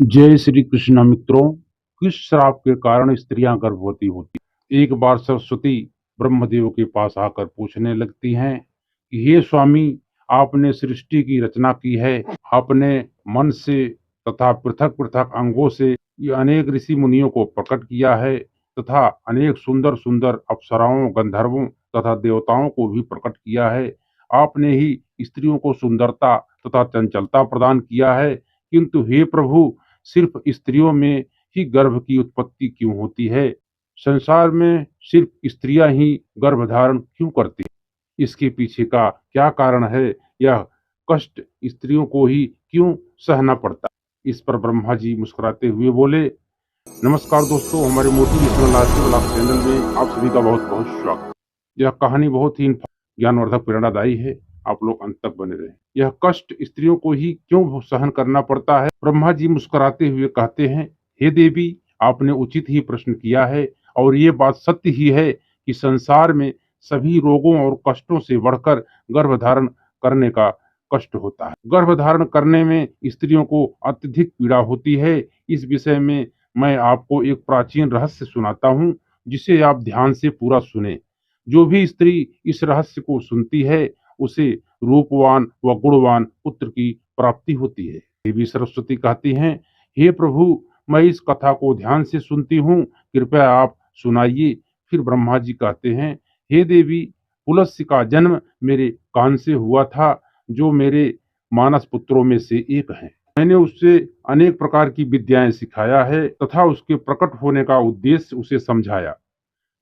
जय श्री कृष्ण मित्रों। किस श्राप के कारण स्त्रियां गर्भवती होती? एक बार सरस्वती ब्रह्मदेव के पास आकर पूछने लगती हैं कि हे स्वामी, आपने सृष्टि की रचना की है। आपने मन से तथा पृथक पृथक अंगों से ये अनेक ऋषि मुनियों को प्रकट किया है तथा अनेक सुंदर सुंदर अप्सराओं, गंधर्वों तथा देवताओं को भी प्रकट किया है। आपने ही स्त्रियों को सुंदरता तथा चंचलता प्रदान किया है, किंतु हे प्रभु, सिर्फ स्त्रियों में ही गर्भ की उत्पत्ति क्यों होती है? संसार में सिर्फ स्त्रियां ही गर्भ धारण क्यों करती हैं? इसके पीछे का क्या कारण है? यह कष्ट स्त्रियों को ही क्यों सहना पड़ता है? इस पर ब्रह्मा जी मुस्कुराते हुए बोले, नमस्कार दोस्तों, हमारे मोटिवेशनल लाइफ चैनल में आप सभी का बहुत बहुत स्वागत। यह कहानी बहुत ही ज्ञानवर्धक प्रेरणादायी है। आप लोग अंत तक बने रहें। यह कष्ट स्त्रियों को ही क्यों सहन करना पड़ता है? ब्रह्मा जी मुस्कुराते हुए कहते हैं, हे देवी, आपने उचित ही प्रश्न किया है और ये बात सत्य ही है कि संसार में सभी रोगों और कष्टों से बढ़कर गर्भधारण करने का कष्ट होता है। गर्भधारण करने में स्त्रियों को अत्यधिक पीड़ा होती है। इस विषय में मैं आपको एक प्राचीन रहस्य सुनाता हूँ, जिसे आप ध्यान से पूरा सुने। जो भी स्त्री इस रहस्य को सुनती है, उसे रूपवान व गुणवान पुत्र की प्राप्ति होती है। देवी सरस्वती कहती हैं, हे प्रभु, मैं इस कथा को ध्यान से सुनती हूँ, कृपया आप सुनाइए। फिर ब्रह्मा जी कहते हैं, हे देवी, पुलस्त्य का जन्म मेरे कान से हुआ था, जो मेरे मानस पुत्रों में से एक है। मैंने उससे अनेक प्रकार की विद्याएं सिखाया है तथा उसके प्रकट होने का उद्देश्य उसे समझाया।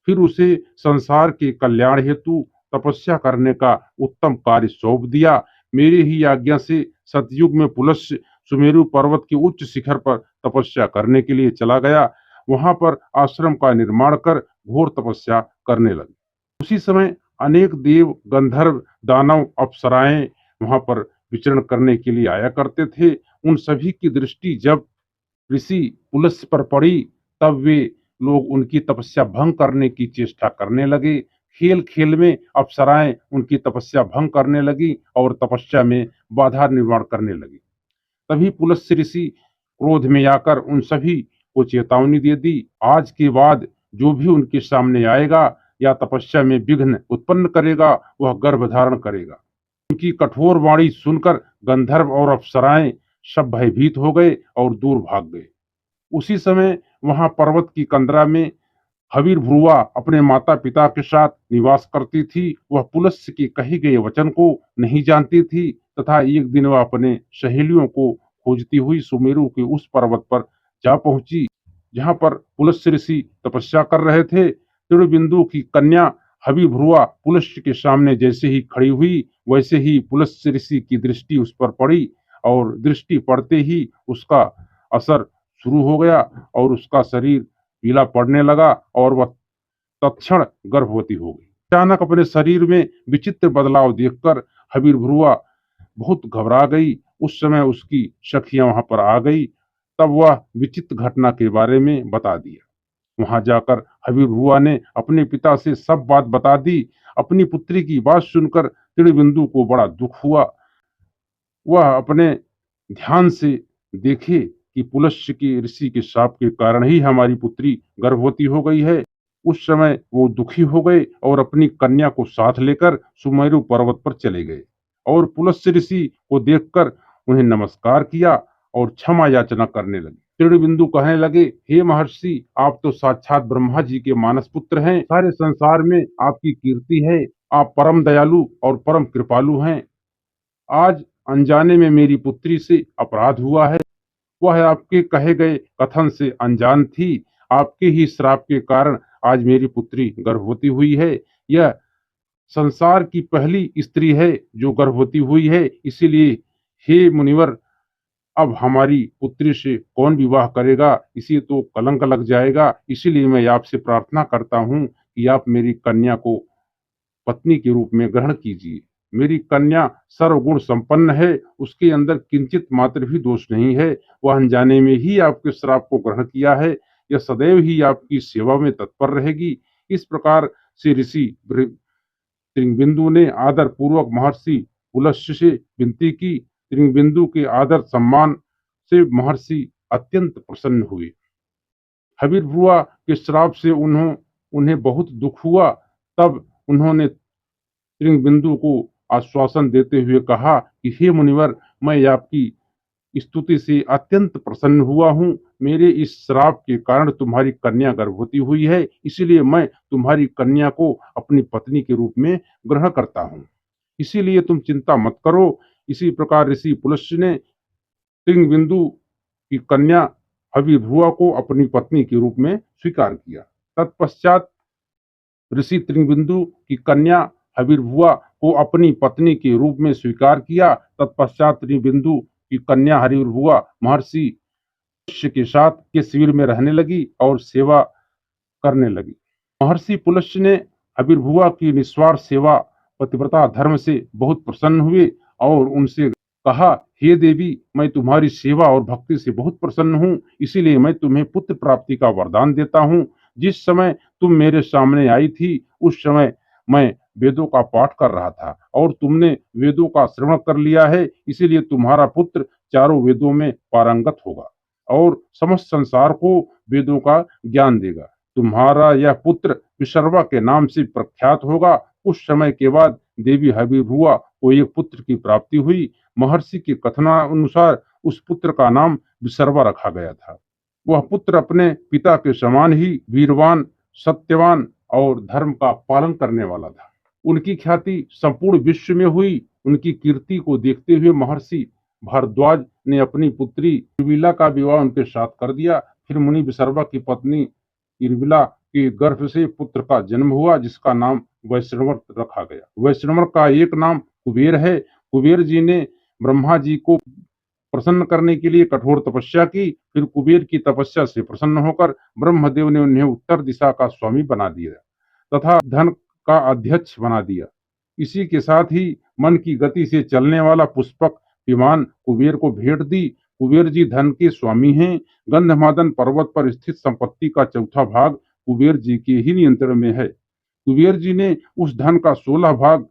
फिर उसे संसार के कल्याण हेतु तपस्या करने का उत्तम कार्य सौंप दिया। मेरी ही आज्ञा से सतयुग में पुलस्त्य सुमेरु पर्वत के उच्च शिखर पर तपस्या करने के लिए चला गया। वहां पर आश्रम का निर्माण कर घोर तपस्या करने लगे। उसी समय अनेक देव, गंधर्व, दानव, अप्सराएं वहां पर विचरण करने के लिए आया करते थे। उन सभी की दृष्टि जब ऋषि पुलस्त्य पर पड़ी, तब वे लोग उनकी तपस्या भंग करने की चेष्टा करने लगे। खेल खेल में अप्सराएं उनकी तपस्या भंग करने लगी और तपस्या में बाधा निर्माण करने लगी। तभी पुलस्त्य ऋषि क्रोध में आकर उन सभी को चेतावनी दे दी, आज के बाद जो भी उनके सामने आएगा या तपस्या में विघ्न उत्पन्न करेगा, वह गर्भ धारण करेगा। उनकी कठोर वाणी सुनकर गंधर्व और अप्सराएं सब भयभीत हो गए और दूर भाग गए। उसी समय वहां पर्वत की कंदरा में हविर्भुवा अपने माता पिता के साथ निवास करती थी। वह पुलस्त्य के कहे गए वचन को नहीं जानती थी तथा एक दिन वह अपने सहेलियों को खोजती हुई सुमेरु के उस पर्वत पर जा पहुंची, जहां पर पुलस्त्य ऋषि तपस्या कर रहे थे। तिरुबिंदु की कन्या हविर्भुवा पुलस्त्य के सामने जैसे ही खड़ी हुई, वैसे ही पुलस्त्य ऋषि की दृष्टि उस पर पड़ी और दृष्टि पड़ते ही उसका असर शुरू हो गया और उसका शरीर पीला पड़ने लगा और वह तत्क्षण गर्भवती हो गई। अचानक अपने शरीर में विचित्र बदलाव देखकर हविर्भुवा बहुत घबरा गई। उस समय उसकी सखियां वहां पर आ गई। तब वह विचित्र घटना के बारे में बता दिया। वहां जाकर हविर्भुवा ने अपने पिता से सब बात बता दी। अपनी पुत्री की बात सुनकर तिरुबिंदु को बड़ा दुख हुआ। वह अपने ध्यान से देखे कि पुलस्त्य के ऋषि के शाप के कारण ही हमारी पुत्री गर्भवती हो गई है। उस समय वो दुखी हो गए और अपनी कन्या को साथ लेकर सुमेरु पर्वत पर चले गए और पुलस्त्य ऋषि को देखकर उन्हें नमस्कार किया और क्षमा याचना करने लगे। तिरुबिंदु कहने लगे, हे महर्षि, आप तो साक्षात ब्रह्मा जी के मानस पुत्र हैं। सारे संसार में आपकी कीर्ति है। आप परम दयालु और परम कृपालु हैं। आज अनजाने में मेरी पुत्री से अपराध हुआ है। वह आपके कहे गए कथन से अनजान थी। आपके ही श्राप के कारण आज मेरी पुत्री गर्भवती हुई है। यह संसार की पहली स्त्री है जो गर्भवती हुई है। इसीलिए हे मुनिवर, अब हमारी पुत्री से कौन विवाह करेगा? इसे तो कलंक लग जाएगा। इसीलिए मैं आपसे प्रार्थना करता हूँ कि आप मेरी कन्या को पत्नी के रूप में ग्रहण कीजिए। मेरी कन्या सर्वगुण संपन्न है, उसके अंदर किंचित मात्र भी दोष नहीं है। वह अनजाने में ही आपके श्राप को ग्रहण किया है। यह सदैव ही आपकी सेवा में तत्पर रहेगी। इस प्रकार से ऋषि त्रिंगबिंदु ने आदर पूर्वक महर्षि पुलस्त्य से विनती की। त्रिंगबिंदु के आदर सम्मान से महर्षि अत्यंत प्रसन्न हुए। हबीर बुआ के श्राप से उन्हें बहुत दुख हुआ। तब उन्होंने त्रिंगबिंदु को आश्वासन देते हुए कहा कि हे मुनिवर, मैं आपकी स्तुति से अत्यंत प्रसन्न हुआ हूँ। मेरे इस श्राप के कारण तुम्हारी कन्या गर्भवती हुई है, इसीलिए मैं तुम्हारी कन्या को अपनी पत्नी के रूप में ग्रहण करता हूँ। इसीलिए तुम चिंता मत करो। इसी प्रकार ऋषि पुलस्त्य ने त्रिंगबिंदु की कन्या हविर्भुआ को अपनी पत्नी के रूप में स्वीकार किया। तत्पश्चात ऋषि त्रिंगबिंदु की कन्या हविर्भुआ को अपनी पत्नी के रूप में स्वीकार किया। तत्पश्चात त्रिंगबिंदु की कन्या हविर्भुआ महर्षि पुलस्त्य के साथ के शिविर में रहने लगी और सेवा करने लगी। महर्षि पुलस्त्य ने हविर्भुआ की निस्वार्थ सेवा पतिव्रता धर्म से बहुत प्रसन्न हुए और उनसे कहा, हे देवी, मैं तुम्हारी सेवा और भक्ति से बहुत प्रसन्न हूँ, इसीलिए मैं तुम्हें पुत्र प्राप्ति का वरदान देता हूँ। जिस समय तुम मेरे सामने आई थी, उस समय मैं वेदों का पाठ कर रहा था और तुमने वेदों का श्रवण कर लिया है, इसीलिए तुम्हारा पुत्र चारों वेदों में पारंगत होगा और समस्त संसार को वेदों का ज्ञान देगा। तुम्हारा यह पुत्र विसर्वा के नाम से प्रख्यात होगा। कुछ समय के बाद देवी हविर्भुआ को एक पुत्र की प्राप्ति हुई। महर्षि के कथनानुसार उस पुत्र का नाम विसर्वा रखा गया था। वह पुत्र अपने पिता के समान ही वीरवान, सत्यवान और धर्म का पालन करने वाला था। उनकी ख्याति संपूर्ण विश्व में हुई। उनकी कीर्ति को देखते हुए महर्षि भारद्वाज ने अपनी पुत्री इरविला का विवाह उनके साथ कर दिया। फिर मुनि विसर्वा की पत्नी इरविला के गर्भ से पुत्र का जन्म हुआ, जिसका नाम वैश्रवण रखा गया। वैश्रवण का एक नाम कुबेर है। कुबेर जी ने ब्रह्मा जी को प्रसन्न करने के लिए कठोर तपस्या की। फिर कुबेर की तपस्या से प्रसन्न होकर ब्रह्मदेव ने उन्हें उत्तर दिशा का स्वामी बना दिया तथा धन का अध्यक्ष बना दिया। इसी के साथ ही मन की गति से चलने वाला पुष्पक विमान कुबेर को भेंट दी। कुबेर जी धन के स्वामी हैं। गंधमादन पर्वत पर स्थित संपत्ति का चौथा भाग कुबेर जी के ही नियंत्रण में है। कुबेर जी ने उस धन का 16 भाग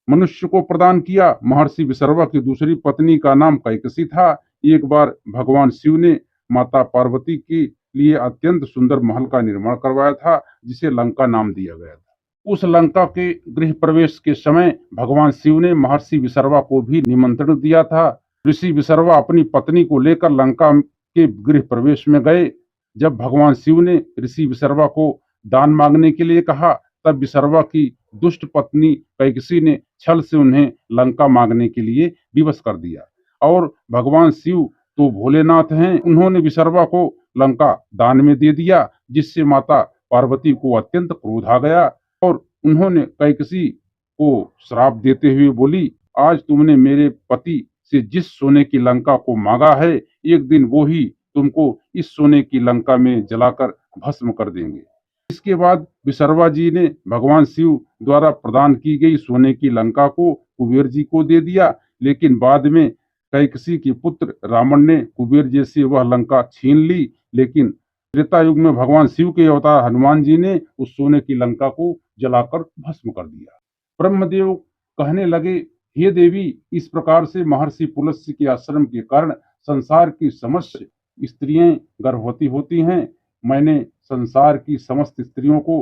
मनुष्य को प्रदान किया। महर्षि विसर्वा की दूसरी पत्नी का नाम कैकसी था। एक बार भगवान शिव ने माता पार्वती के लिए अत्यंत सुंदर महल का निर्माण करवाया था, जिसे लंका नाम दिया गया था। उस लंका के गृह प्रवेश के समय भगवान शिव ने महर्षि विसर्वा को भी निमंत्रण दिया था। ऋषि विसर्वा अपनी पत्नी को लेकर लंका के गृह प्रवेश में गए। जब भगवान शिव ने ऋषि विसर्वा को दान मांगने के लिए कहा, तब विसर्वा की दुष्ट पत्नी कैकसी ने छल से उन्हें लंका मांगने के लिए विवश कर दिया। और भगवान शिव तो भोलेनाथ हैं, उन्होंने विसर्वा को लंका दान में दे दिया, जिससे माता पार्वती को अत्यंत क्रोध आ गया और उन्होंने कैकसी को श्राप देते हुए बोली, आज तुमने मेरे पति से जिस सोने की लंका को मांगा है, एक दिन वो ही तुमको इस सोने की लंका में जलाकर भस्म कर देंगे। इसके बाद विसर्वा जी ने भगवान शिव द्वारा प्रदान की गई सोने की लंका को कुबेर जी को दे दिया, लेकिन बाद में कैकसी के पुत्र रावण ने कुबेर जी से वह लंका छीन ली। लेकिन त्रेता युग में भगवान शिव के अवतार हनुमान जी ने उस सोने की लंका को जलाकर भस्म कर दिया। ब्रह्मदेव कहने लगे, हे देवी, इस प्रकार से महर्षि पुलस्त्य के आश्रम के कारण संसार की समस्त स्त्रियां गर्भवती होती हैं। मैंने संसार की समस्त स्त्रियों को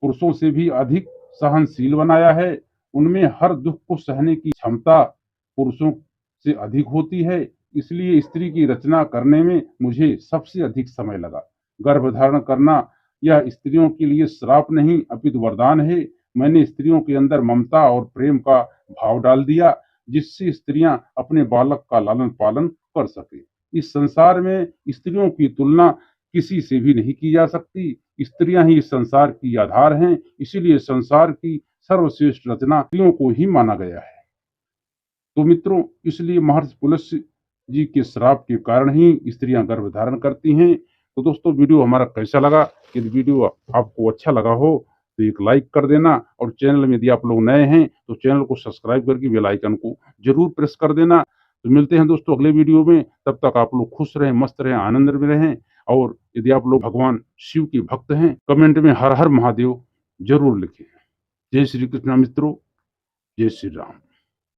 पुरुषों से भी अधिक सहनशील बनाया है। उनमें हर दुख को सहने की क्षमता पुरुषों से अधिक होती है। इसलिए स्त्री की रचना करने में मुझे सबसे अधिक समय लगा। गर्भ धारण करना यह स्त्रियों के लिए श्राप नहीं, अपितु वरदान है। मैंने स्त्रियों के अंदर ममता और प्रेम का भाव डाल दिया, जिससे स्त्रियां अपने बालक का लालन पालन कर सके। इस संसार में स्त्रियों की तुलना किसी से भी नहीं की जा सकती। स्त्रियां ही इस संसार की आधार हैं, इसीलिए संसार की सर्वश्रेष्ठ रचना स्त्रियों को ही माना गया है। तो मित्रों, इसलिए महर्षि पुलस्त्य जी के श्राप के कारण ही स्त्रियां गर्भ धारण करती हैं। तो दोस्तों, वीडियो हमारा कैसा लगा? यदि वीडियो आपको अच्छा लगा हो तो एक लाइक कर देना, और चैनल में यदि आप लोग नए हैं तो चैनल को सब्सक्राइब करके बेल आइकन को जरूर प्रेस कर देना। तो मिलते हैं दोस्तों अगले वीडियो में। तब तक आप लोग खुश रहें, मस्त रहें, आनंद में रहें। और यदि आप लोग भगवान शिव के भक्त हैं, कमेंट में हर हर महादेव जरूर लिखें। जय श्री कृष्ण मित्रों, जय श्री राम।